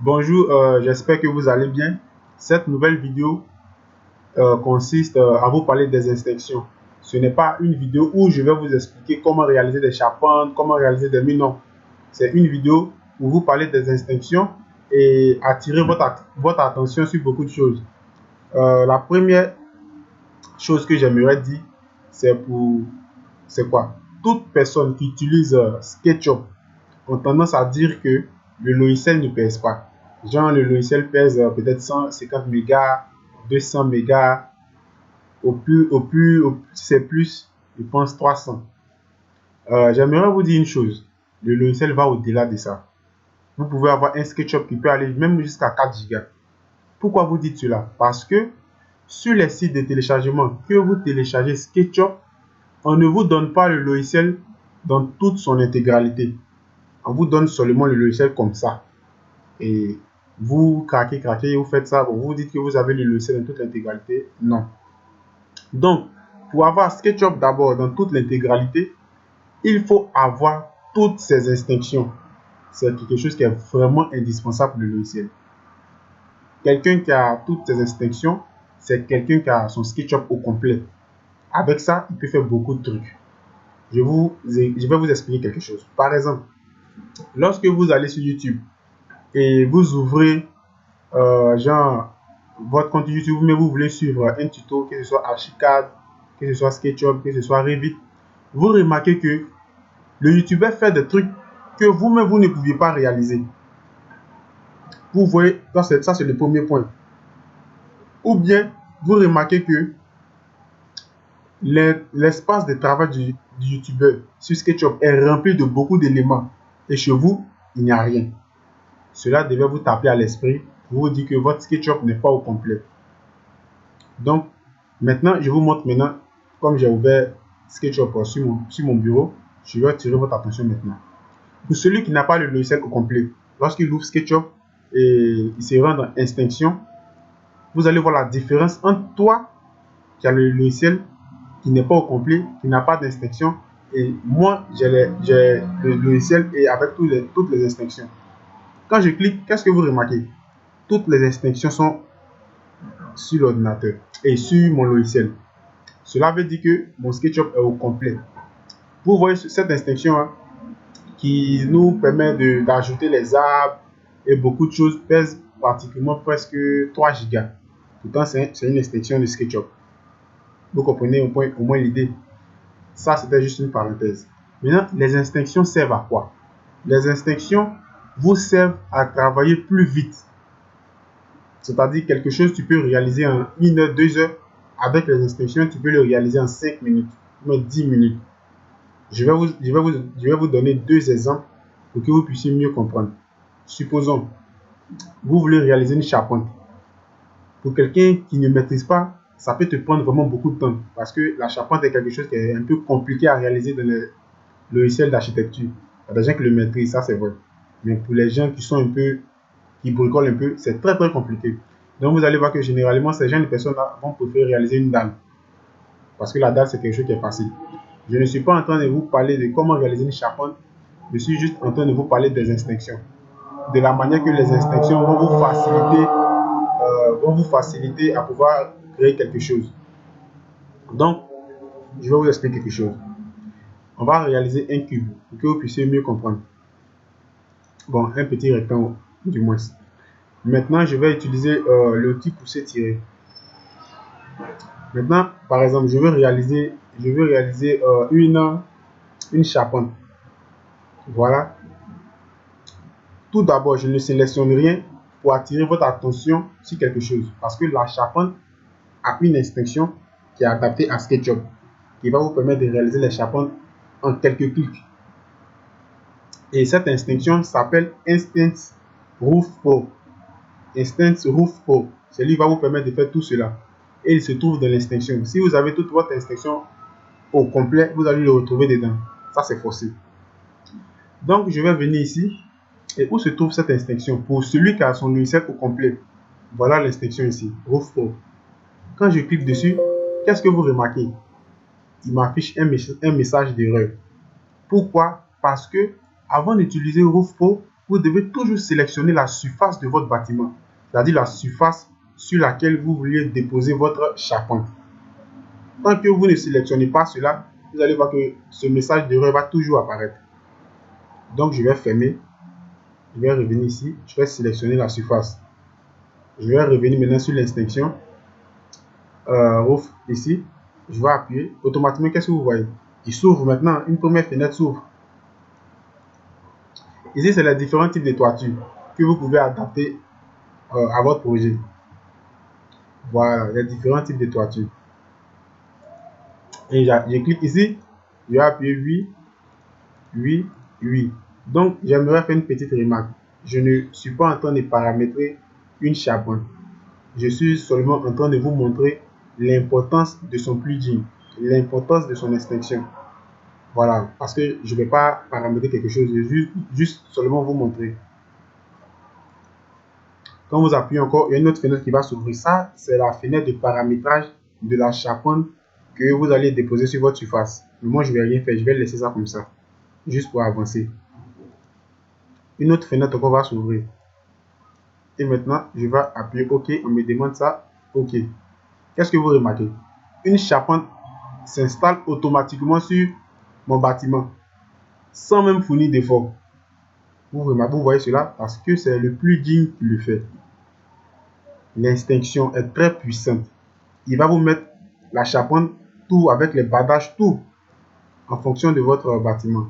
Bonjour, j'espère que vous allez bien. Cette nouvelle vidéo consiste à vous parler des instructions. Ce n'est pas une vidéo où je vais vous expliquer comment réaliser des charpentes, comment réaliser des murs, non. C'est une vidéo où vous parlez des instructions et attirer votre attention sur beaucoup de choses. La première chose que j'aimerais dire, c'est quoi? Toute personne qui utilise SketchUp ont tendance à dire que le logiciel ne pèse pas. Genre, le logiciel pèse peut-être 150 mégas, 200 mégas, si c'est plus, je pense 300. J'aimerais vous dire une chose. Le logiciel va au-delà de ça. Vous pouvez avoir un SketchUp qui peut aller même jusqu'à 4 gigas. Pourquoi vous dites cela? Parce que sur les sites de téléchargement que vous téléchargez SketchUp, on ne vous donne pas le logiciel dans toute son intégralité. On vous donne seulement le logiciel comme ça. Et vous craquez, vous faites ça, bon, vous dites que vous avez le logiciel dans toute l'intégralité. Non. Donc, pour avoir SketchUp d'abord dans toute l'intégralité, il faut avoir toutes ces instructions. C'est quelque chose qui est vraiment indispensable pour le logiciel. Quelqu'un qui a toutes ces instructions, c'est quelqu'un qui a son SketchUp au complet. Avec ça, il peut faire beaucoup de trucs. Je vais vous expliquer quelque chose. Par exemple, lorsque vous allez sur YouTube et vous ouvrez genre votre compte YouTube, mais vous voulez suivre un tuto, que ce soit Archicad, que ce soit SketchUp, que ce soit Revit, vous remarquez que le YouTuber fait des trucs que vous-même vous ne pouviez pas réaliser. Vous voyez, ça c'est le premier point. Ou bien vous remarquez que l'espace de travail du YouTuber sur SketchUp est rempli de beaucoup d'éléments et chez vous, il n'y a rien. Cela devait vous taper à l'esprit pour vous dire que votre SketchUp n'est pas au complet. Donc, maintenant, je vous montre maintenant, comme j'ai ouvert SketchUp sur mon bureau, je vais attirer votre attention maintenant. Pour celui qui n'a pas le logiciel au complet, lorsqu'il ouvre SketchUp et il se rend dans Extension, vous allez voir la différence entre toi qui a le logiciel qui n'est pas au complet, qui n'a pas d'instruction, et moi, j'ai le logiciel et avec toutes les instructions. Quand je clique, qu'est-ce que vous remarquez? Toutes les instructions sont sur l'ordinateur et sur mon logiciel. Cela veut dire que mon SketchUp est au complet. Vous voyez cette instruction hein, qui nous permet d'ajouter les arbres et beaucoup de choses pèse pratiquement presque 3 gigas. Pourtant, c'est une instruction de SketchUp. Vous comprenez au moins l'idée. Ça, c'était juste une parenthèse. Maintenant, les instructions servent à quoi? Les instructions vous servent à travailler plus vite. C'est-à-dire quelque chose que tu peux réaliser en 1 heure, 2 heures. Avec les instructions, tu peux le réaliser en 5 minutes, même 10 minutes. Je vais vous donner deux exemples pour que vous puissiez mieux comprendre. Supposons, vous voulez réaliser une charpente. Pour quelqu'un qui ne maîtrise pas, ça peut te prendre vraiment beaucoup de temps parce que la charpente est quelque chose qui est un peu compliqué à réaliser dans le logiciel d'architecture. Il y a des gens qui le maîtrisent, ça c'est vrai. Mais pour les gens qui sont un peu, qui bricolent un peu, c'est très très compliqué. Donc vous allez voir que généralement, ces gens de personnes-là vont préférer réaliser une dalle. Parce que la dalle, c'est quelque chose qui est facile. Je ne suis pas en train de vous parler de comment réaliser une charpente. Je suis juste en train de vous parler des instructions. De la manière que les instructions vont vous faciliter à pouvoir créer quelque chose. Donc, je vais vous expliquer quelque chose. On va réaliser un cube pour que vous puissiez mieux comprendre. Bon, un petit rectangle du moins. Maintenant, je vais utiliser l'outil pousser-tirer. Maintenant, par exemple, je veux réaliser une charpente. Voilà. Tout d'abord, je ne sélectionne rien pour attirer votre attention sur quelque chose. Parce que la charpente a une instruction qui est adaptée à SketchUp, qui va vous permettre de réaliser les charpentes en quelques clics. Et cette instruction s'appelle Instance Roof Pro. Instance Roof Pro. Celui va vous permettre de faire tout cela. Et il se trouve dans l'instruction. Si vous avez toute votre instruction au complet, vous allez le retrouver dedans. Ça, c'est forcé. Donc, je vais venir ici. Et où se trouve cette instruction? Pour celui qui a son logiciel au complet, voilà l'instruction ici, Roof Pro. Quand je clique dessus, qu'est-ce que vous remarquez? Il m'affiche un message d'erreur. Pourquoi? Parce que avant d'utiliser Roof Pro, vous devez toujours sélectionner la surface de votre bâtiment, c'est-à-dire la surface sur laquelle vous vouliez déposer votre charpente. Tant que vous ne sélectionnez pas cela, vous allez voir que ce message d'erreur va toujours apparaître. Donc, je vais fermer. Je vais revenir ici. Je vais sélectionner la surface. Je vais revenir maintenant sur l'extinction. Roof ici. Je vais appuyer. Automatiquement, qu'est-ce que vous voyez? Il s'ouvre maintenant. Une première fenêtre s'ouvre. Ici, c'est les différents types de toitures que vous pouvez adapter à votre projet. Voilà, les différents types de toitures. Et je clique ici. Je vais appuyer oui, oui, oui. Donc, j'aimerais faire une petite remarque. Je ne suis pas en train de paramétrer une charpente. Je suis seulement en train de vous montrer l'importance de son plugin, l'importance de son extension. Voilà, parce que je ne vais pas paramétrer quelque chose, je vais juste seulement vous montrer. Quand vous appuyez encore, il y a une autre fenêtre qui va s'ouvrir. Ça, c'est la fenêtre de paramétrage de la charpente que vous allez déposer sur votre surface. Mais moi, je ne vais rien faire, je vais laisser ça comme ça, juste pour avancer. Une autre fenêtre encore va s'ouvrir. Et maintenant, je vais appuyer OK. On me demande ça. OK. Qu'est-ce que vous remarquez? Une charpente s'installe automatiquement sur mon bâtiment sans même fournir d'effort. Vous voyez cela parce que c'est le plugin qui le fait. L'extinction est très puissante. Il va vous mettre la charpente tout avec les badages tout en fonction de votre bâtiment.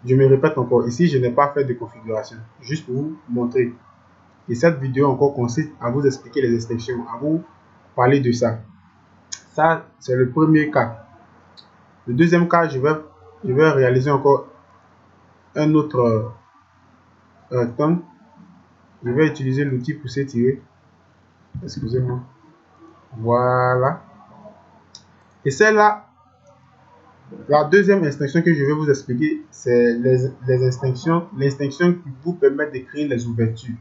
Je me répète encore, ici je n'ai pas fait de configuration, juste pour vous montrer. Et cette vidéo encore consiste à vous expliquer les extinctions, à vous parler de ça. Ça, c'est le premier cas. Le deuxième cas, je vais réaliser encore un autre temps. Je vais utiliser l'outil pousser-tirer. Excusez-moi. Voilà. Et celle-là, la deuxième extinction que je vais vous expliquer, c'est les extinctions. L'extinction qui vous permet de créer les ouvertures.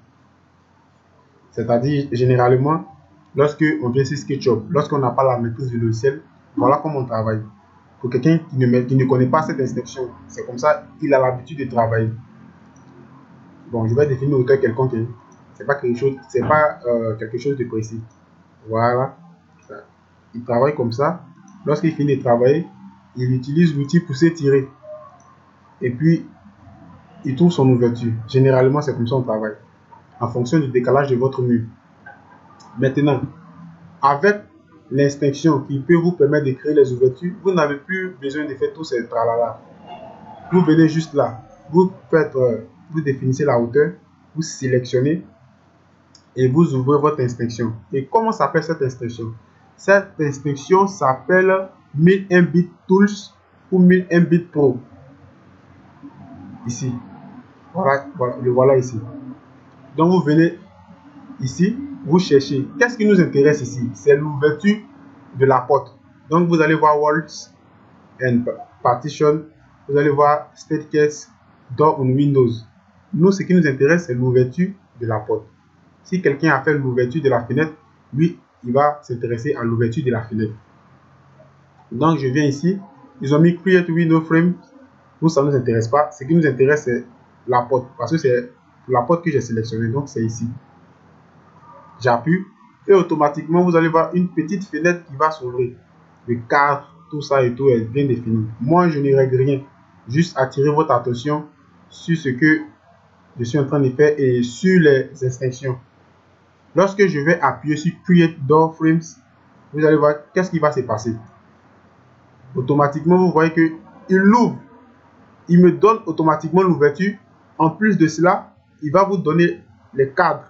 C'est-à-dire, généralement, lorsque on vient sur SketchUp, lorsqu'on n'a pas la maîtrise du logiciel, voilà comment on travaille. Pour quelqu'un qui ne connaît pas cette extinction, c'est comme ça qu'il a l'habitude de travailler. Bon, je vais définir une hauteur quelconque. C'est pas quelque chose, quelque chose de précis. Voilà. Il travaille comme ça. Lorsqu'il finit de travailler, il utilise l'outil pousser-tirer. Et puis, il trouve son ouverture. Généralement, c'est comme ça qu'on travaille. En fonction du décalage de votre mur. Maintenant, avec l'extinction qui peut vous permettre de créer les ouvertures, vous n'avez plus besoin de faire tous ces tralala. Vous venez juste là. Vous définissez la hauteur. Vous sélectionnez. Et vous ouvrez votre extinction. Et comment s'appelle cette extinction? Cette extinction s'appelle 1001 bit tools ou 1001 bit pro. Ici. Voilà, le voilà ici. Donc vous venez ici, vous cherchez. Qu'est-ce qui nous intéresse ici? C'est l'ouverture de la porte. Donc vous allez voir walls and partition. Vous allez voir staircase, door on windows. Nous, ce qui nous intéresse, c'est l'ouverture de la porte. Si quelqu'un a fait l'ouverture de la fenêtre, lui, il va s'intéresser à l'ouverture de la fenêtre. Donc, je viens ici. Ils ont mis Create Window Frame. Nous, ça ne nous intéresse pas. Ce qui nous intéresse, c'est la porte. Parce que c'est la porte que j'ai sélectionnée. Donc, c'est ici. J'appuie. Et automatiquement, vous allez voir une petite fenêtre qui va s'ouvrir. Le cadre, tout ça et tout est bien défini. Moi, je ne règle rien. Juste attirer votre attention sur ce que je suis en train de faire et sur les extinctions. Lorsque je vais appuyer sur Create Door Frames, vous allez voir qu'est-ce qui va se passer. Automatiquement, vous voyez que il l'ouvre. Il me donne automatiquement l'ouverture. En plus de cela, il va vous donner les cadres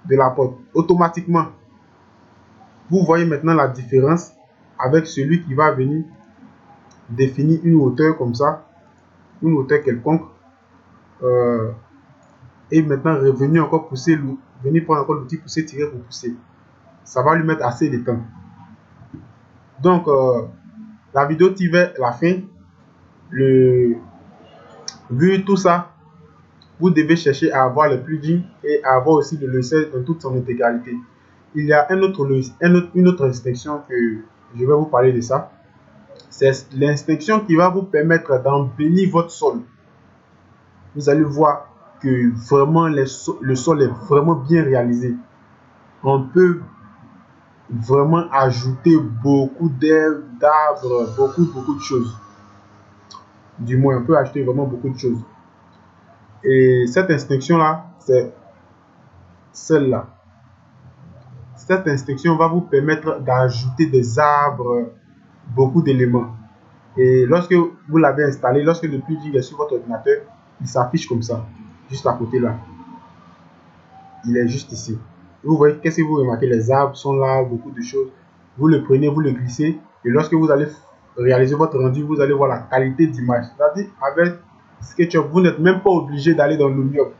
de la porte. Automatiquement, vous voyez maintenant la différence avec celui qui va venir définir une hauteur comme ça, une hauteur quelconque. Et maintenant, revenir encore pousser, venir prendre encore l'outil pousser, tirer pour pousser. Ça va lui mettre assez de temps. Donc, la vidéo tire vers la fin. Vu tout ça, vous devez chercher à avoir le plugin et à avoir aussi le logiciel dans toute son intégralité. Il y a une autre extinction que je vais vous parler de ça. C'est l'extinction qui va vous permettre d'embellir votre sol. Vous allez voir que vraiment le sol est vraiment bien réalisé. On peut vraiment ajouter beaucoup d'herbes, d'arbres, beaucoup de choses. Du moins, on peut ajouter vraiment beaucoup de choses. Et cette instruction-là, c'est celle-là. Cette instruction va vous permettre d'ajouter des arbres, beaucoup d'éléments. Et lorsque vous l'avez installé, lorsque le plugin est sur votre ordinateur, il s'affiche comme ça, juste à côté là. Il est juste ici. Vous voyez, qu'est-ce que vous remarquez? Les arbres sont là, beaucoup de choses. Vous le prenez, vous le glissez, et lorsque vous allez réaliser votre rendu, vous allez voir la qualité d'image. C'est-à-dire, avec SketchUp, vous n'êtes même pas obligé d'aller dans Lumion.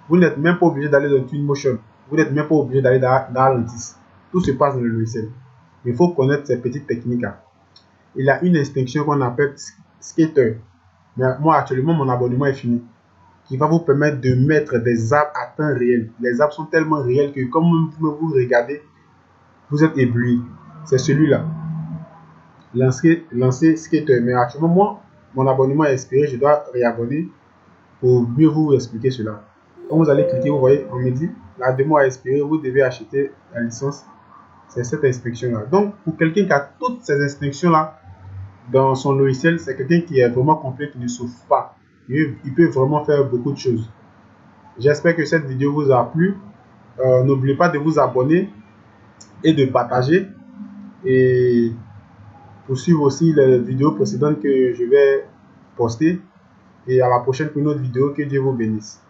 Vous n'êtes même pas obligé d'aller dans Twinmotion. Vous n'êtes même pas obligé d'aller dans Atlantis. Tout se passe dans le logiciel. Mais il faut connaître ces petites techniques-là. Il y a une extension qu'on appelle Skater. Mais moi, actuellement, mon abonnement est fini. Qui va vous permettre de mettre des arbres à temps réel. Les arbres sont tellement réels que comme vous regardez, vous êtes ébloui. C'est celui-là. Lancer Skater. Mais actuellement, moi, mon abonnement est expiré. Je dois réabonner pour mieux vous expliquer cela. Quand vous allez cliquer, vous voyez, on me dit, la démo a expiré, vous devez acheter la licence. C'est cette instruction-là. Donc, pour quelqu'un qui a toutes ces instructions-là dans son logiciel, c'est quelqu'un qui est vraiment complet, qui ne souffre pas. Il peut vraiment faire beaucoup de choses. J'espère que cette vidéo vous a plu. N'oubliez pas de vous abonner et de partager. Et pour suivre aussi les vidéos précédentes que je vais poster. Et à la prochaine pour une autre vidéo. Que Dieu vous bénisse.